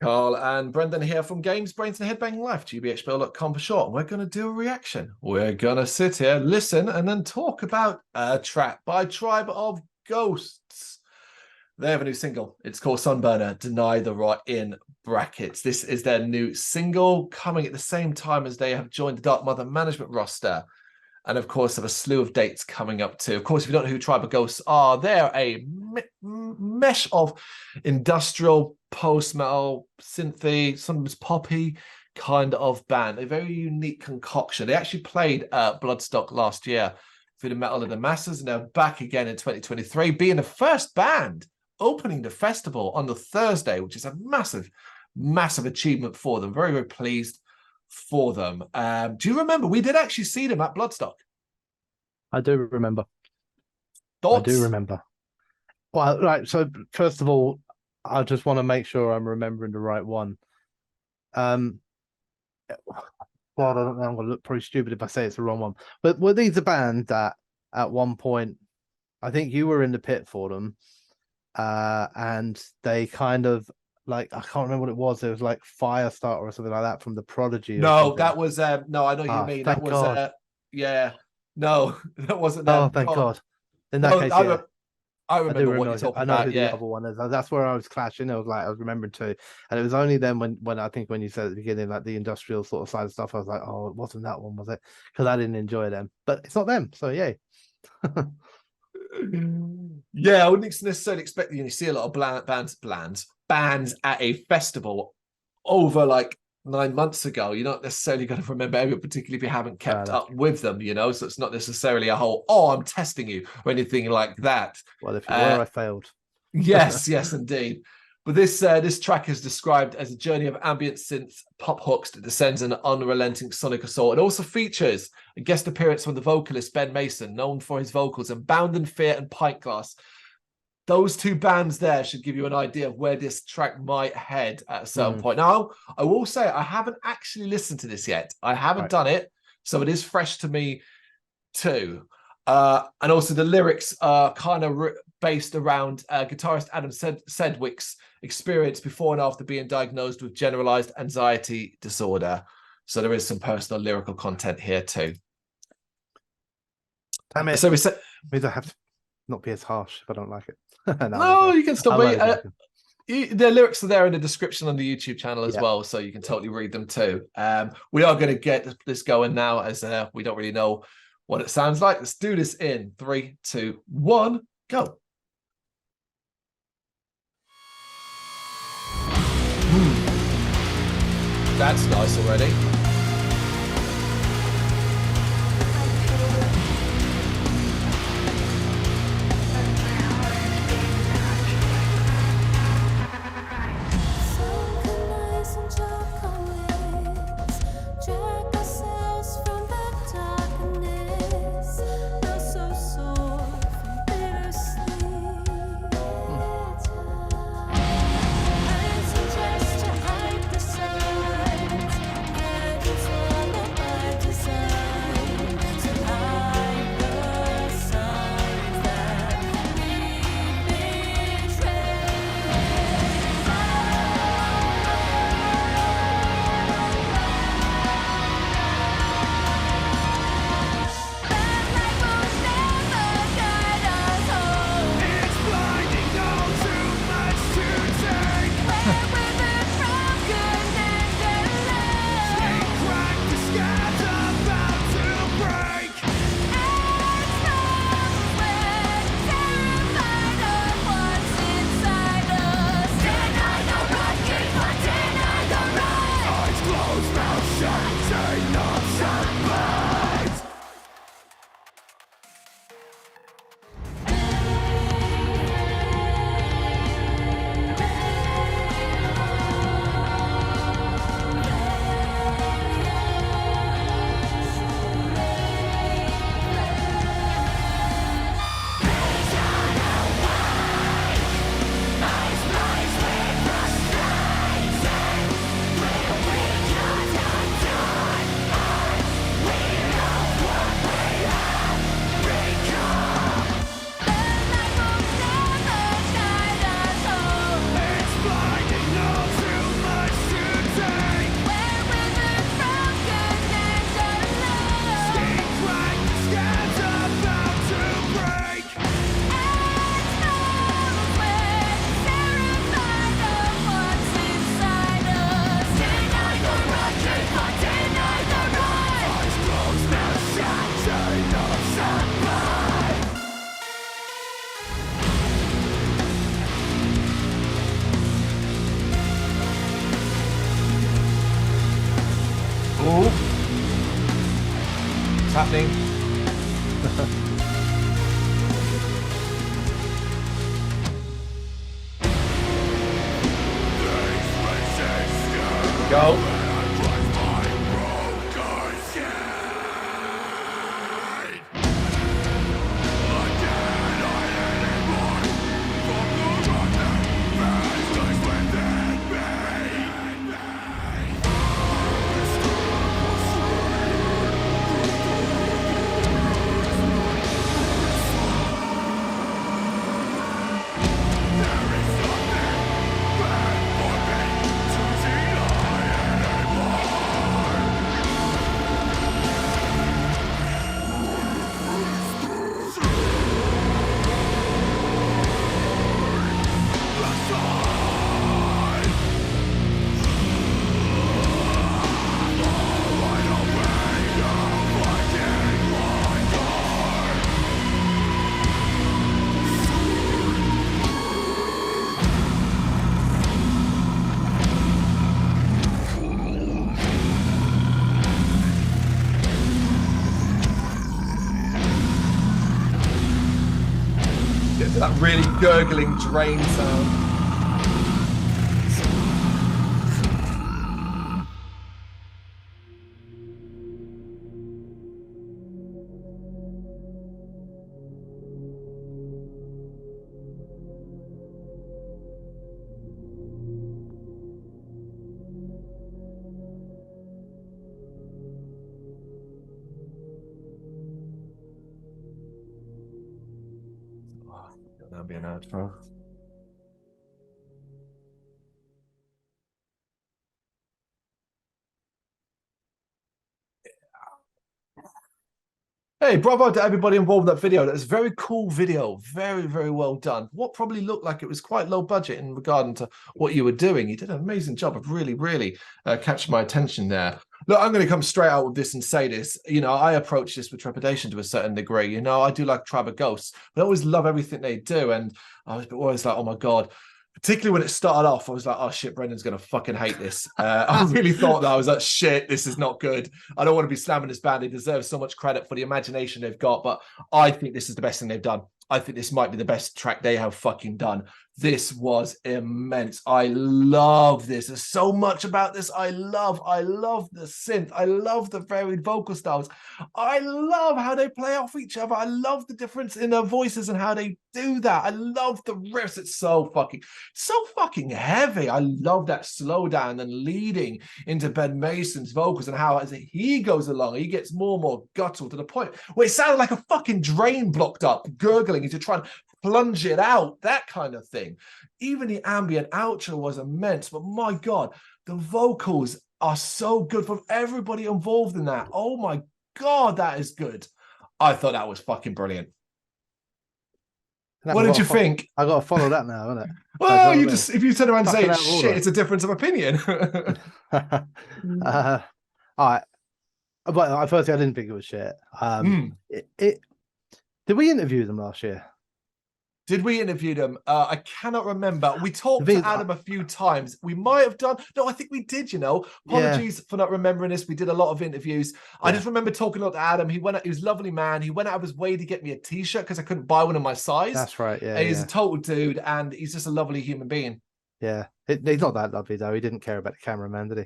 Carl and Brendan here from Brrraaains A Head-Banging Life, gbhblofficial for short. And we're going to do a reaction. We're going to sit here, listen, and then talk about A Track by Tribe of Ghosts. They have a new single. It's called Sunburner, Deny the Right in brackets. This is their new single coming at the same time as they have joined the Dark Mother management roster. And of course, have a slew of dates coming up too. Of course, if you don't know who Tribe of Ghosts are, they're a mesh of industrial, post-metal, synthy, sometimes poppy kind of band. A very unique concoction. They actually played Bloodstock last year for the Metal of the Masses, and they're back again in 2023, being the first band opening the festival on the Thursday, which is a massive, massive achievement for them. Very, very pleased for them. Do you remember we did actually see them at Bloodstock? I do remember. Thoughts? I do remember. Well, right. So first of all, I just want to make sure I'm remembering the right one. God, I don't know. I'm going to look pretty stupid if I say it's the wrong one. But were these a band that at one point, I think you were in the pit for them, and they kind of, like, I can't remember what it was. It was like Firestarter or something like that from the Prodigy. No, that was no. I know you mean that was yeah. No, that wasn't them. Oh, thank God. In that case, yeah. I remember what you're talking about. Who the other one is. That's where I was clashing. I was remembering too, and it was only then when I think when you said at the beginning, like the industrial sort of side of stuff, I was like, oh, it wasn't that one, was it? Because I didn't enjoy them, but it's not them, so yay. Yeah, I wouldn't necessarily expect you see a lot of bands at a festival over like 9 months ago. You're not necessarily going to remember everyone, particularly if you haven't kept up with them, you know. So it's not necessarily a whole, oh, I'm testing you or anything like that. Well, if you were, I failed. Yes, yes, indeed. But this track is described as a journey of ambient synth pop hooks that descends an unrelenting sonic assault. It also features a guest appearance from the vocalist Ben Mason, known for his vocals in Bound in Fear and Pint Glass. Those two bands there should give you an idea of where this track might head at a certain point. Now, I will say I haven't actually listened to this yet. I haven't done it, so it is fresh to me too. And also the lyrics are kind of based around guitarist Adam Sedgwick's experience before and after being diagnosed with generalized anxiety disorder. So there is some personal lyrical content here too. Damn it. So we said, maybe I have to not be as harsh if I don't like it. No, you can still be. The lyrics are there in the description on the YouTube channel as well, so you can totally read them too. We are going to get this going now, as we don't really know what it sounds like. Let's do this in 3, 2, 1, go. That's nice already. happening. Go. That really gurgling drain sound. That'd be an outro. Hey, bravo to everybody involved in that video. That's a very cool video. Very, very well done. What probably looked like it was quite low budget in regard to what you were doing. You did an amazing job of really catching my attention there. Look, I'm going to come straight out with this and say this. You know, I approach this with trepidation to a certain degree. You know, I do like Tribe of Ghosts, but I always love everything they do. And I was always like, oh my God. Particularly when it started off, I was like, oh shit, Brendan's going to fucking hate this. I really thought that. I was like, shit, this is not good. I don't want to be slamming this band. They deserve so much credit for the imagination they've got, but I think this is the best thing they've done. I think this might be the best track they have fucking done. This was immense. I love this. There's so much about this. I love the synth. I love the varied vocal styles. I love how they play off each other. I love the difference in their voices and how they do that. I love the riffs. It's so fucking heavy. I love that slowdown and leading into Ben Mason's vocals and how as he goes along, he gets more and more guttural to the point where it sounded like a fucking drain blocked up, gurgling into trying to plunge it out, that kind of thing. Even the ambient outro was immense, but my God, the vocals are so good from everybody involved in that. Oh my God, that is good. I thought that was fucking brilliant. What did you think? I got to follow that now, isn't it? Well, you just, if you turn around and say, shit, it's a difference of opinion. All right. But firstly, I didn't think it was shit. Did we interview them last year? Did we interview them? I cannot remember. We talked to Adam a few times. We might have done. No, I think we did, you know. Apologies for not remembering this. We did a lot of interviews. Yeah. I just remember talking a lot to Adam. He was a lovely man. He went out of his way to get me a t-shirt because I couldn't buy one in my size. That's right, yeah. And he's a total dude, and he's just a lovely human being. Yeah. He's not that lovely, though. He didn't care about the cameraman, did he?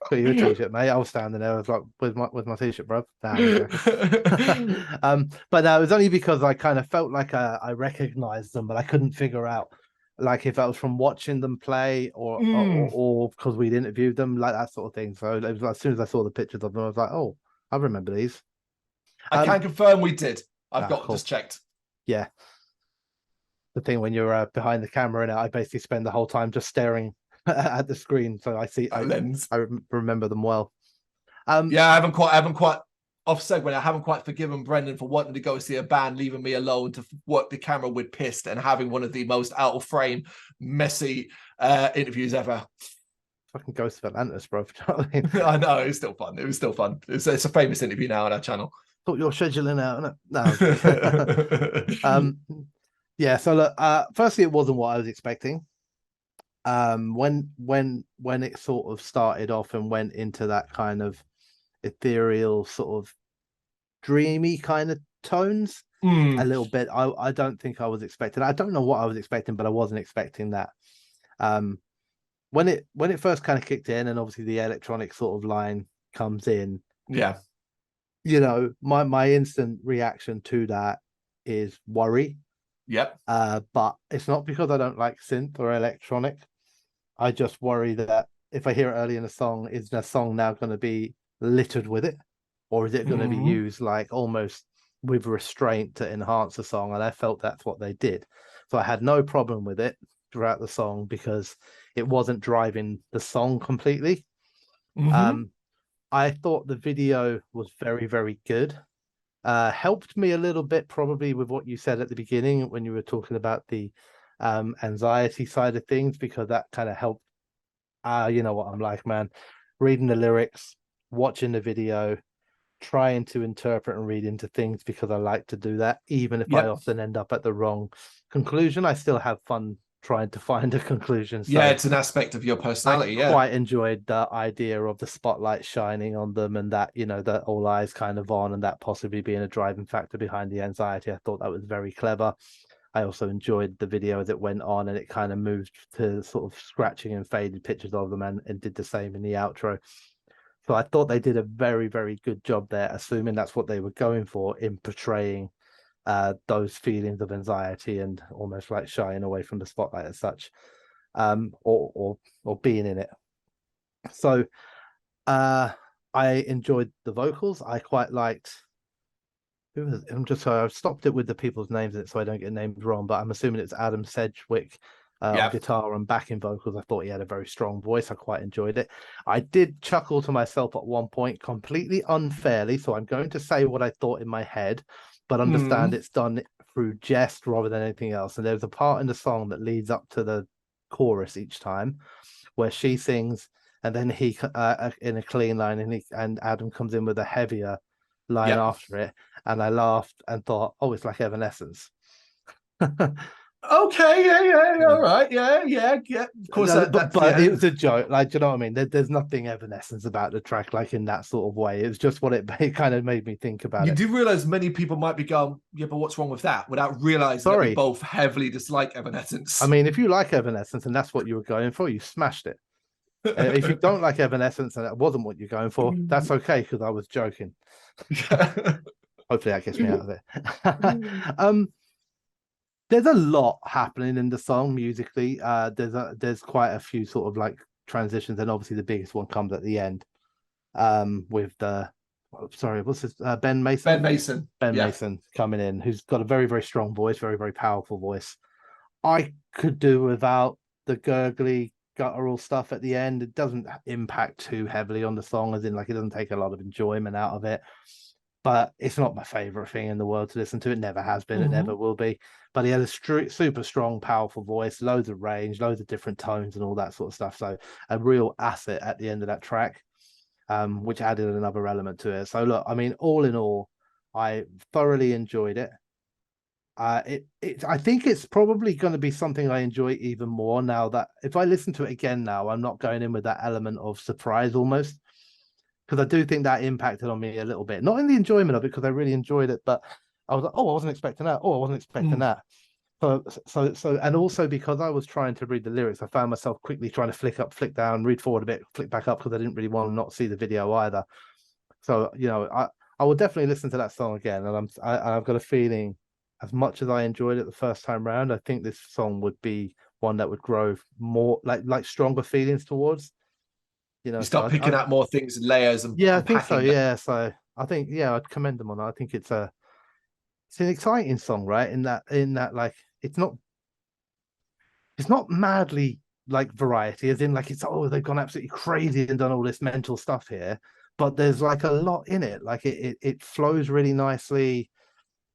Got you a t-shirt, mate. I was standing there. I was like, "With my t-shirt, bro." Nah, but no, it was only because I kind of felt like I recognized them, but I couldn't figure out like if I was from watching them play or because we'd interviewed them, like that sort of thing. So it was, as soon as I saw the pictures of them, I was like, "Oh, I remember these." I can confirm we did. I've just checked. Yeah, the thing when you're behind the camera, and I basically spend the whole time just staring at the screen, so I remember them well. Yeah, I haven't quite off segue. I haven't quite forgiven Brendan for wanting to go see a band, leaving me alone to work the camera with pissed and having one of the most out of frame, messy interviews ever. Fucking Ghost of Atlantis, bro. I know, it was still fun. It's a famous interview now on our channel. Thought you're scheduling out, innit? No. Yeah. So look, firstly, it wasn't what I was expecting. When it sort of started off and went into that kind of ethereal, sort of dreamy kind of tones. A little bit. I don't think I was expecting. I don't know what I was expecting, but I wasn't expecting that. When it first kind of kicked in, and obviously the electronic sort of line comes in, Yeah. you know, my instant reaction to that is worry. Yep. But it's not because I don't like synth or electronic. I just worry that if I hear it early in the song, is the song now going to be littered with it, or is it going to be used like almost with restraint to enhance the song? And I felt that's what they did. So I had no problem with it throughout the song because it wasn't driving the song completely. I thought the video was very, very good. Helped me a little bit probably with what you said at the beginning when you were talking about the anxiety side of things, because that kind of helped. You know what I'm like, man. Reading the lyrics, watching the video, trying to interpret and read into things, because I like to do that. Even if I Yep. often end up at the wrong conclusion, I still have fun trying to find a conclusion. So Yeah, it's an aspect of your I personality. Yeah. quite enjoyed the idea of the spotlight shining on them, and that, you know, that all eyes kind of on, and that possibly being a driving factor behind the anxiety. I thought that was very clever. I also enjoyed the video as it went on, and it kind of moved to sort of scratching and faded pictures of them, and did the same in the outro. So I thought they did a very, very good job there, assuming that's what they were going for in portraying those feelings of anxiety and almost like shying away from the spotlight as such, or being in it. So I enjoyed the vocals. I quite liked. I'm just sorry, I've stopped it with the people's names in it so I don't get named wrong, but I'm assuming it's Adam Sedgwick on guitar and backing vocals. I thought he had a very strong voice. I quite enjoyed it. I did chuckle to myself at one point, completely unfairly, so I'm going to say what I thought in my head, but understand it's done through jest rather than anything else. And there's a part in the song that leads up to the chorus each time where she sings, and then he in a clean line, and Adam comes in with a heavier line after it, and I laughed and thought, oh, it's like Evanescence. Okay, yeah, all right, yeah. Of course, but it was a joke. Like, do you know what I mean? There's nothing Evanescence about the track, like in that sort of way. It was just what it kind of made me think about. You do realize many people might be going, yeah, but what's wrong with that? Without realizing that we both heavily dislike Evanescence. I mean, if you like Evanescence and that's what you were going for, you smashed it. If you don't like Evanescence and that wasn't what you're going for, that's okay, because I was joking. Hopefully that gets me out of it. There's a lot happening in the song musically. There's quite a few sort of like transitions, and obviously the biggest one comes at the end, with what's his Ben Mason? Ben Mason coming in, who's got a very, very strong voice, very, very powerful voice. I could do without the gurgly guttural stuff at the end. It doesn't impact too heavily on the song, as in like it doesn't take a lot of enjoyment out of it. But it's not my favorite thing in the world to listen to. It never has been. It never will be. But he had a super strong, powerful voice, loads of range, loads of different tones and all that sort of stuff. So a real asset at the end of that track, which added another element to it. So look, I mean, all in all, I thoroughly enjoyed it. I think it's probably going to be something I enjoy even more now, that if I listen to it again now, I'm not going in with that element of surprise almost, because I do think that impacted on me a little bit. Not in the enjoyment of it, because I really enjoyed it, but I was like, oh, I wasn't expecting that. Oh, I wasn't expecting that. So, and also because I was trying to read the lyrics, I found myself quickly trying to flick up, flick down, read forward a bit, flick back up, because I didn't really want to not see the video either. So, you know, I will definitely listen to that song again, and I've got a feeling, as much as I enjoyed it the first time round, I think this song would be one that would grow more like stronger feelings towards. You know, you start picking out more things and layers, and I think so. Yeah, so I think I'd commend them on that. I think it's an exciting song, right? In that like it's not madly like variety, as in like it's they've gone absolutely crazy and done all this mental stuff here, but there's like a lot in it. Like it flows really nicely.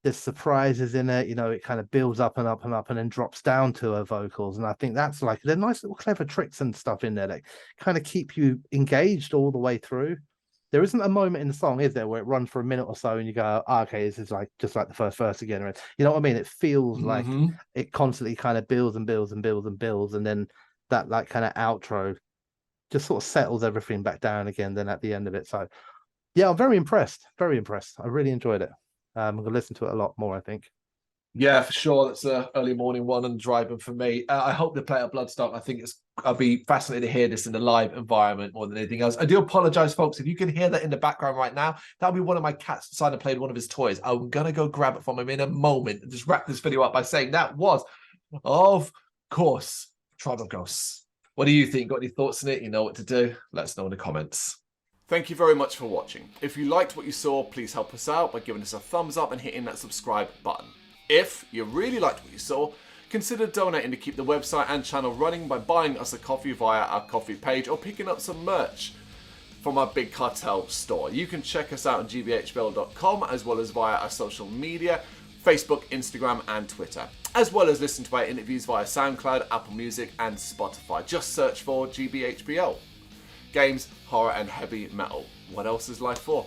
There's surprises in it, you know, it kind of builds up and up and up and then drops down to her vocals. And I think that's like, they're nice little clever tricks and stuff in there that kind of keep you engaged all the way through. There isn't a moment in the song, is there, where it runs for a minute or so and you go, okay, this is like just like the first verse again. Or, you know what I mean? It feels like it constantly kind of builds and builds and builds and builds. And then that like kind of outro just sort of settles everything back down again then at the end of it. So Yeah, I'm very impressed. Very impressed. I really enjoyed it. I'm gonna listen to it a lot more, I think. Yeah, for sure. That's a early morning one and driving for me. I hope they play at Bloodstock. I think I'll be fascinated to hear this in a live environment more than anything else. I do apologize, folks. If you can hear that in the background right now, that'll be one of my cats deciding to play one of his toys. I'm gonna go grab it from him in a moment and just wrap this video up by saying that was, of course, Tribe of Ghosts. What do you think? Got any thoughts on it? You know what to do. Let us know in the comments. Thank you very much for watching. If you liked what you saw, please help us out by giving us a thumbs up and hitting that subscribe button. If you really liked what you saw, consider donating to keep the website and channel running by buying us a coffee via our coffee page or picking up some merch from our Big Cartel store. You can check us out on gbhbl.com as well as via our social media, Facebook, Instagram and Twitter, as well as listen to our interviews via SoundCloud, Apple Music and Spotify. Just search for GBHBL. Games, horror and heavy metal. What else is life for?